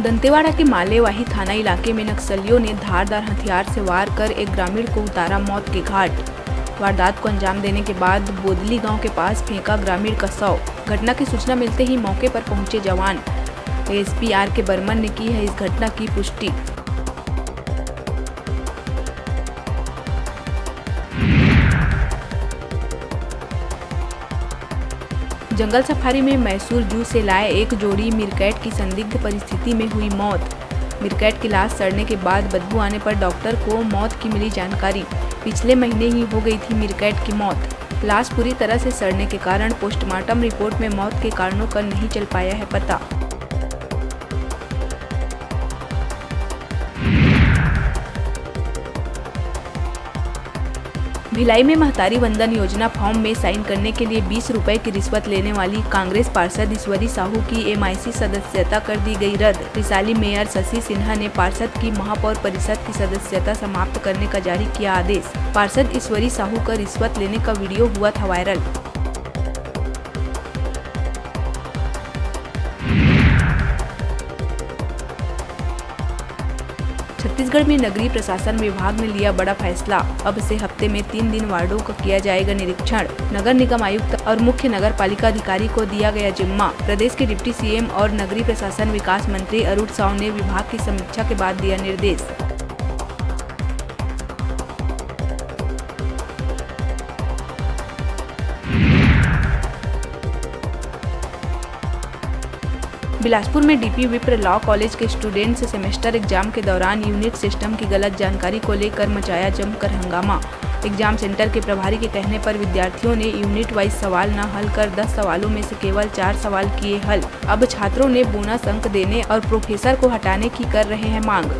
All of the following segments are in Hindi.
दंतेवाड़ा के मालेवाही थाना इलाके में नक्सलियों ने धारदार हथियार से वार कर एक ग्रामीण को उतारा मौत के घाट। वारदात को अंजाम देने के बाद बोदली गांव के पास फेंका ग्रामीण का शव। घटना की सूचना मिलते ही मौके पर पहुंचे जवान। एएसपी आर के बर्मन ने की है इस घटना की पुष्टि। जंगल सफारी में मैसूर जू से लाए एक जोड़ी मीरकैट की संदिग्ध परिस्थिति में हुई मौत। मीरकैट की लाश सड़ने के बाद बदबू आने पर डॉक्टर को मौत की मिली जानकारी। पिछले महीने ही हो गई थी मीरकैट की मौत। लाश पूरी तरह से सड़ने के कारण पोस्टमार्टम रिपोर्ट में मौत के कारणों का नहीं चल पाया है पता। भिलाई में महतारी वंदन योजना फॉर्म में साइन करने के लिए 20 रुपए की रिश्वत लेने वाली कांग्रेस पार्षद ईश्वरी साहू की एमआईसी सदस्यता कर दी गई रद्द। रिसाली मेयर शशि सिन्हा ने पार्षद की महापौर परिषद की सदस्यता समाप्त करने का जारी किया आदेश। पार्षद ईश्वरी साहू का रिश्वत लेने का वीडियो हुआ था वायरल। छत्तीसगढ़ में नगरीय प्रशासन विभाग ने लिया बड़ा फैसला। अब से हफ्ते में 3 दिन वार्डों का किया जाएगा निरीक्षण। नगर निगम आयुक्त और मुख्य नगर पालिका अधिकारी को दिया गया जिम्मा। प्रदेश के डिप्टी सीएम और नगरीय प्रशासन विकास मंत्री अरुण साव ने विभाग की समीक्षा के बाद दिया निर्देश। बिलासपुर में डीपी विप्र लॉ कॉलेज के स्टूडेंट्स सेमेस्टर एग्जाम के दौरान यूनिट सिस्टम की गलत जानकारी को लेकर मचाया जमकर हंगामा। एग्जाम सेंटर के प्रभारी के कहने पर विद्यार्थियों ने यूनिट वाइज सवाल न हल कर 10 सवालों में से केवल 4 सवाल किए हल। अब छात्रों ने बोनस अंक देने और प्रोफेसर को हटाने की कर रहे हैं मांग।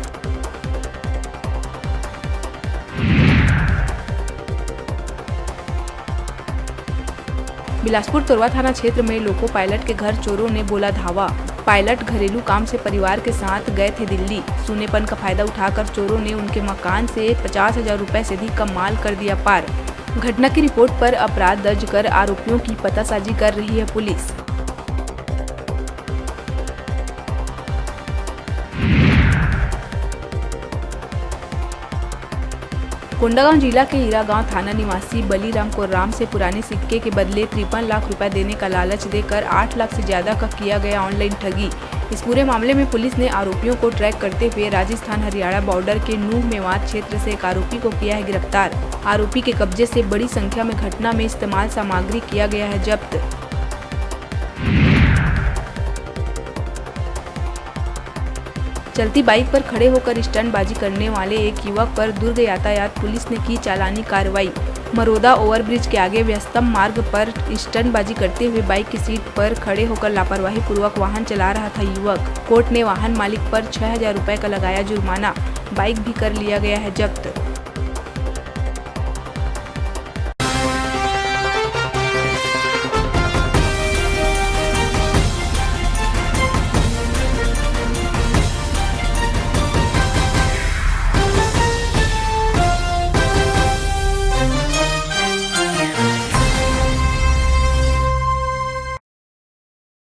बिलासपुर तोरवा थाना क्षेत्र में लोको पायलट के घर चोरों ने बोला धावा। पायलट घरेलू काम से परिवार के साथ गए थे दिल्ली। सूनेपन का फायदा उठाकर चोरों ने उनके मकान से 50,000 रुपए से अधिक का माल कर दिया पार। घटना की रिपोर्ट पर अपराध दर्ज कर आरोपियों की पतासाजी कर रही है पुलिस। कोंडागांव जिला के हीरा गांव थाना निवासी बलीराम कोर्राम से पुराने सिक्के के बदले 53 लाख रुपए देने का लालच देकर 8 लाख से ज्यादा का किया गया ऑनलाइन ठगी। इस पूरे मामले में पुलिस ने आरोपियों को ट्रैक करते हुए राजस्थान हरियाणा बॉर्डर के नूह मेवात क्षेत्र से एक आरोपी को किया है गिरफ्तार। आरोपी के कब्जे से बड़ी संख्या में घटना में इस्तेमाल सामग्री किया गया है जब्त। चलती बाइक पर खड़े होकर स्टंटबाजी करने वाले एक युवक पर दुर्ग यातायात पुलिस ने की चालानी कार्रवाई। मरोदा ओवरब्रिज के आगे व्यस्तम मार्ग पर स्टंटबाजी करते हुए बाइक की सीट पर खड़े होकर लापरवाही पूर्वक वाहन चला रहा था युवक। कोर्ट ने वाहन मालिक पर 6,000 रुपए का लगाया जुर्माना। बाइक भी कर लिया गया है जब्त।